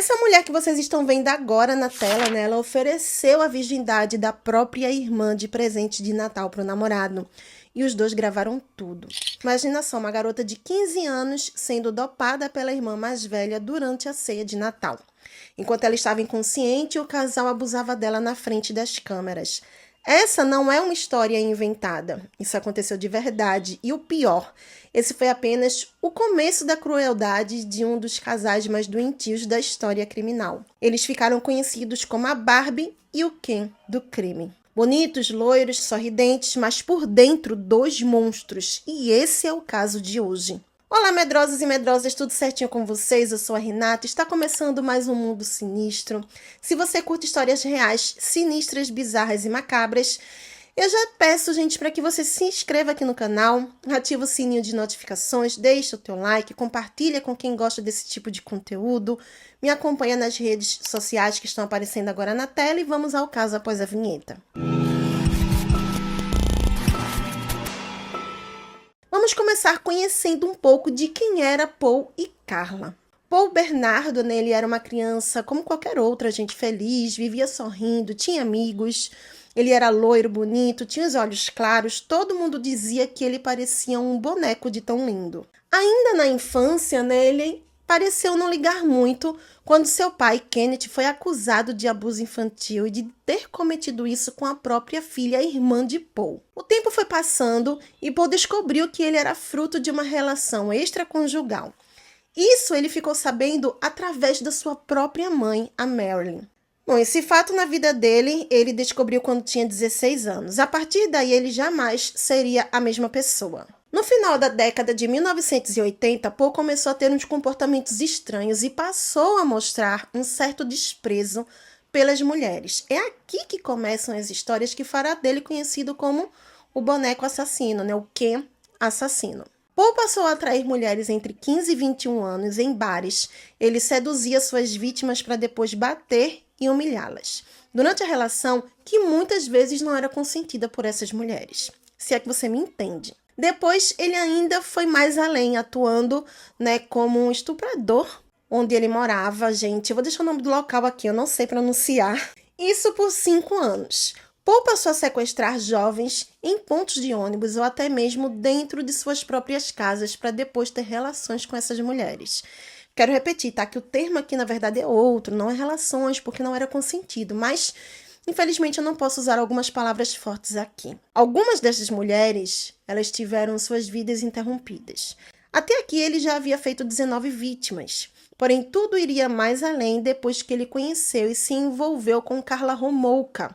Essa mulher que vocês estão vendo agora na tela, né, ela ofereceu a virgindade da própria irmã de presente de Natal para o namorado. E os dois gravaram tudo. Imagina só, uma garota de 15 anos sendo dopada pela irmã mais velha durante a ceia de Natal. Enquanto ela estava inconsciente, o casal abusava dela na frente das câmeras. Essa não é uma história inventada. Isso aconteceu de verdade. E o pior, esse foi apenas o começo da crueldade de um dos casais mais doentios da história criminal. Eles ficaram conhecidos como a Barbie e o Ken do crime. Bonitos, loiros, sorridentes, mas por dentro dois monstros. E esse é o caso de hoje. Olá, medrosos e medrosas, tudo certinho com vocês? Eu sou a Renata, está começando mais um Mundo Sinistro. Se você curte histórias reais, sinistras, bizarras e macabras, eu já peço, gente, para que você se inscreva aqui no canal, ative o sininho de notificações, deixe o teu like, compartilha com quem gosta desse tipo de conteúdo, me acompanha nas redes sociais que estão aparecendo agora na tela e vamos ao caso após a vinheta. Vamos começar conhecendo um pouco de quem era Paul e Carla. Paul Bernardo, né, ele era uma criança como qualquer outra, gente feliz, vivia sorrindo, tinha amigos, ele era loiro, bonito, tinha os olhos claros, todo mundo dizia que ele parecia um boneco de tão lindo. Ainda na infância, né, ele pareceu não ligar muito quando seu pai, Kenneth, foi acusado de abuso infantil e de ter cometido isso com a própria filha, a irmã de Paul. O tempo foi passando e Paul descobriu que ele era fruto de uma relação extraconjugal. Isso ele ficou sabendo através da sua própria mãe, a Marilyn. Bom, esse fato na vida dele, ele descobriu quando tinha 16 anos. A partir daí, ele jamais seria a mesma pessoa. No final da década de 1980, Paul começou a ter uns comportamentos estranhos e passou a mostrar um certo desprezo pelas mulheres. É aqui que começam as histórias que fará dele conhecido como o boneco assassino, né? O Ken assassino. Paul passou a atrair mulheres entre 15 e 21 anos em bares. Ele seduzia suas vítimas para depois bater e humilhá-las. Durante a relação, que muitas vezes não era consentida por essas mulheres. Se é que você me entende. Depois, ele ainda foi mais além, atuando, né, como um estuprador, onde ele morava. Gente, eu vou deixar o nome do local aqui, eu não sei pronunciar. Isso por 5 anos. Paul passou a sequestrar jovens em pontos de ônibus ou até mesmo dentro de suas próprias casas para depois ter relações com essas mulheres. Quero repetir, tá? Que o termo aqui, na verdade, é outro, não é relações, porque não era consentido, mas infelizmente, eu não posso usar algumas palavras fortes aqui. Algumas dessas mulheres, elas tiveram suas vidas interrompidas. Até aqui, ele já havia feito 19 vítimas. Porém, tudo iria mais além depois que ele conheceu e se envolveu com Carla Homolka.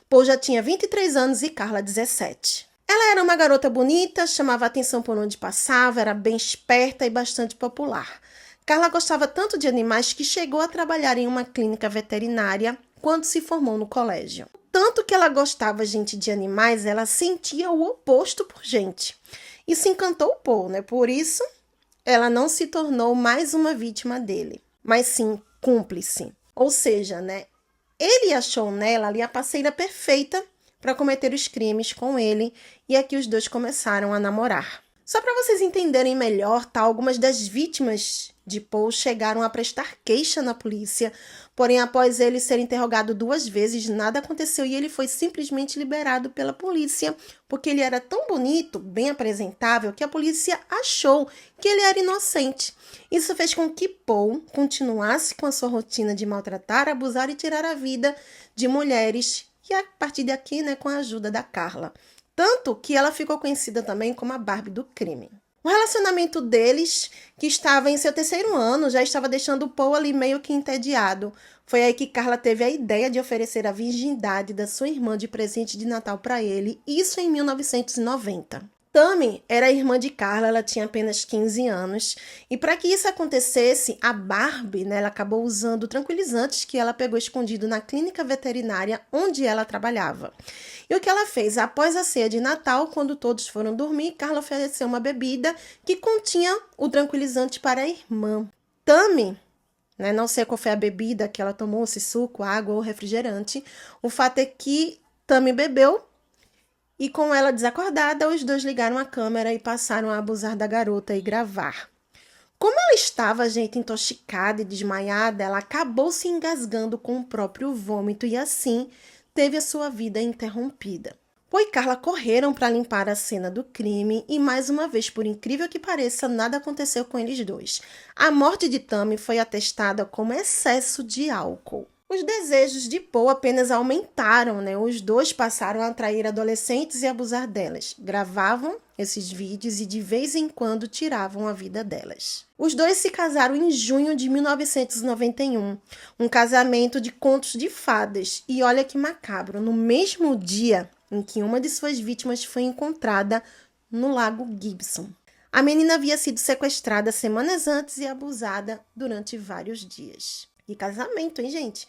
Paul já tinha 23 anos e Carla 17. Ela era uma garota bonita, chamava atenção por onde passava, era bem esperta e bastante popular. Carla gostava tanto de animais que chegou a trabalhar em uma clínica veterinária quando se formou no colégio. Tanto que ela gostava, gente, de animais, ela sentia o oposto por gente. Isso encantou Paul, né? Por isso, ela não se tornou mais uma vítima dele, mas sim cúmplice. Ou seja, né? Ele achou nela ali a parceira perfeita para cometer os crimes com ele e aqui os dois começaram a namorar. Só para vocês entenderem melhor, tá? Algumas das vítimas de Paul chegaram a prestar queixa na polícia, porém após ele ser interrogado 2 vezes, nada aconteceu e ele foi simplesmente liberado pela polícia, porque ele era tão bonito, bem apresentável, que a polícia achou que ele era inocente. Isso fez com que Paul continuasse com a sua rotina de maltratar, abusar e tirar a vida de mulheres, e a partir daqui, né, com a ajuda da Carla. Tanto que ela ficou conhecida também como a Barbie do crime. O relacionamento deles, que estava em seu 3º ano, já estava deixando o Paul ali meio que entediado. Foi aí que Carla teve a ideia de oferecer a virgindade da sua irmã de presente de Natal para ele, isso em 1990. Tammy era a irmã de Carla, ela tinha apenas 15 anos. E para que isso acontecesse, a Barbie, né, ela acabou usando tranquilizantes que ela pegou escondido na clínica veterinária onde ela trabalhava. E o que ela fez? Após a ceia de Natal, quando todos foram dormir, Carla ofereceu uma bebida que continha o tranquilizante para a irmã. Tammy, né, não sei qual foi a bebida que ela tomou, se suco, água ou refrigerante. O fato é que Tammy bebeu. E com ela desacordada, os dois ligaram a câmera e passaram a abusar da garota e gravar. Como ela estava, gente, intoxicada e desmaiada, ela acabou se engasgando com o próprio vômito e assim teve a sua vida interrompida. Poe e Carla correram para limpar a cena do crime e, mais uma vez, por incrível que pareça, nada aconteceu com eles dois. A morte de Tammy foi atestada como excesso de álcool. Os desejos de Poe apenas aumentaram, né? Os dois passaram a atrair adolescentes e abusar delas. Gravavam esses vídeos e de vez em quando tiravam a vida delas. Os dois se casaram em junho de 1991, um casamento de contos de fadas. E olha que macabro, no mesmo dia em que uma de suas vítimas foi encontrada no Lago Gibson. A menina havia sido sequestrada semanas antes e abusada durante vários dias. Que casamento, hein, gente?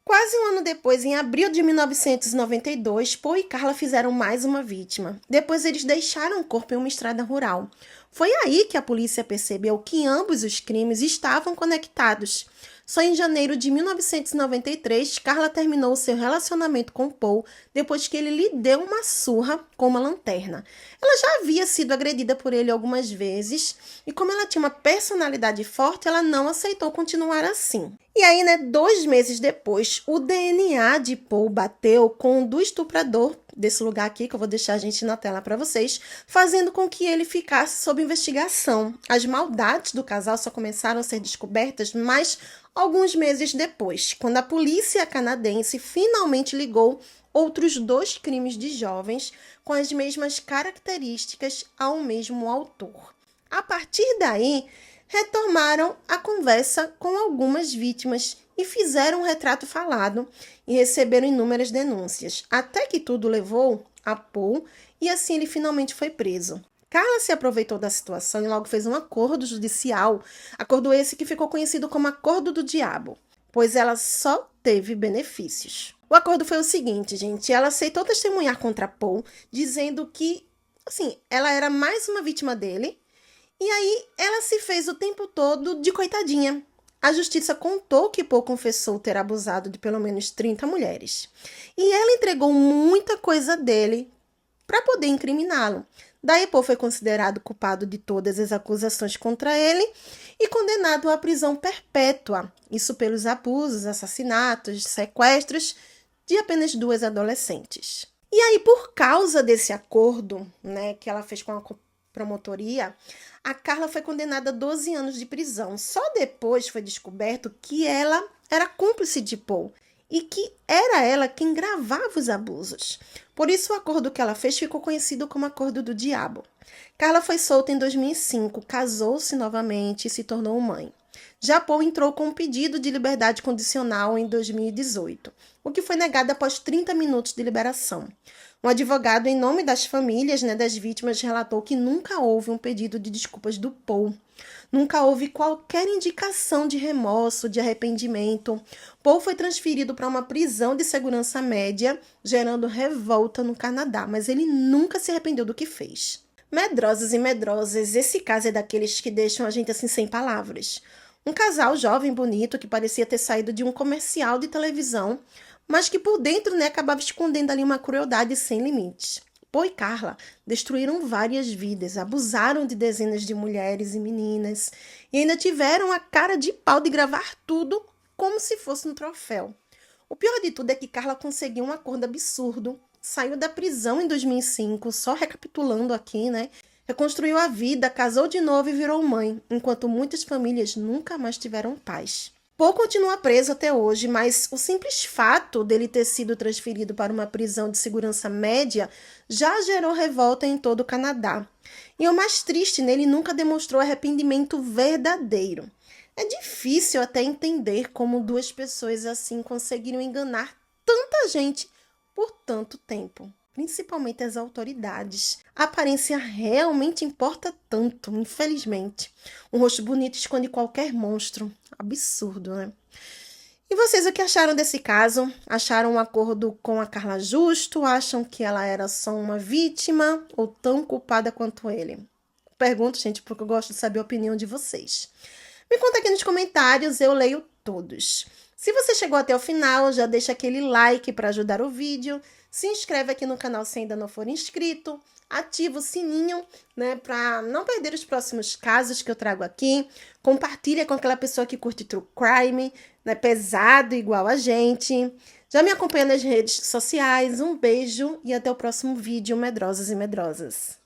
Quase um ano depois, em abril de 1992, Poe e Carla fizeram mais uma vítima. Depois eles deixaram o corpo em uma estrada rural. Foi aí que a polícia percebeu que ambos os crimes estavam conectados. Só em janeiro de 1993, Carla terminou seu relacionamento com Poe depois que ele lhe deu uma surra com uma lanterna. Ela já havia sido agredida por ele algumas vezes e como ela tinha uma personalidade forte, ela não aceitou continuar assim. E aí, 2 meses depois, o DNA de Poe bateu com o do estuprador desse lugar aqui, que eu vou deixar a gente na tela para vocês, fazendo com que ele ficasse sob investigação. As maldades do casal só começaram a ser descobertas mais alguns meses depois, quando a polícia canadense finalmente ligou outros 2 crimes de jovens com as mesmas características ao mesmo autor. A partir daí, retomaram a conversa com algumas vítimas e fizeram um retrato falado e receberam inúmeras denúncias, até que tudo levou a Poe e assim ele finalmente foi preso. Carla se aproveitou da situação e logo fez um acordo judicial, acordo esse que ficou conhecido como Acordo do Diabo, pois ela só teve benefícios. O acordo foi o seguinte, gente, ela aceitou testemunhar contra Poe, dizendo que, ela era mais uma vítima dele, e aí ela se fez o tempo todo de coitadinha. A justiça contou que Poe confessou ter abusado de pelo menos 30 mulheres. E ela entregou muita coisa dele para poder incriminá-lo. Daí Poe foi considerado culpado de todas as acusações contra ele e condenado à prisão perpétua. Isso pelos abusos, assassinatos, sequestros de apenas 2 adolescentes. E aí, por causa desse acordo, que ela fez com a promotoria, a Carla foi condenada a 12 anos de prisão. Só depois foi descoberto que ela era cúmplice de Poe e que era ela quem gravava os abusos. Por isso, o acordo que ela fez ficou conhecido como Acordo do Diabo. Carla foi solta em 2005, casou-se novamente e se tornou mãe. Já Poe entrou com um pedido de liberdade condicional em 2018, o que foi negado após 30 minutos de liberação. Um advogado, em nome das famílias das vítimas, relatou que nunca houve um pedido de desculpas do Poe. Nunca houve qualquer indicação de remorso, de arrependimento. Poe foi transferido para uma prisão de segurança média, gerando revolta no Canadá, mas ele nunca se arrependeu do que fez. Medrosos e medrosas, esse caso é daqueles que deixam a gente assim sem palavras. Um casal jovem bonito que parecia ter saído de um comercial de televisão, mas que por dentro acabava escondendo ali uma crueldade sem limites. Poe e Carla destruíram várias vidas, abusaram de dezenas de mulheres e meninas e ainda tiveram a cara de pau de gravar tudo como se fosse um troféu. O pior de tudo é que Carla conseguiu um acordo absurdo, saiu da prisão em 2005, só recapitulando aqui, reconstruiu a vida, casou de novo e virou mãe, enquanto muitas famílias nunca mais tiveram paz. Poe continua preso até hoje, mas o simples fato dele ter sido transferido para uma prisão de segurança média já gerou revolta em todo o Canadá. E o mais triste, ele nunca demonstrou arrependimento verdadeiro. É difícil até entender como 2 pessoas assim conseguiram enganar tanta gente por tanto tempo. Principalmente as autoridades. A aparência realmente importa tanto, infelizmente. Um rosto bonito esconde qualquer monstro. Absurdo, E vocês, o que acharam desse caso? Acharam um acordo com a Carla justo? Acham que ela era só uma vítima ou tão culpada quanto ele? Pergunto, gente, porque eu gosto de saber a opinião de vocês. Me conta aqui nos comentários, eu leio todos. Se você chegou até o final, já deixa aquele like para ajudar o vídeo, se inscreve aqui no canal se ainda não for inscrito, ativa o sininho, né, para não perder os próximos casos que eu trago aqui, compartilha com aquela pessoa que curte true crime, né, pesado igual a gente. Já me acompanha nas redes sociais, um beijo e até o próximo vídeo, medrosos e medrosas.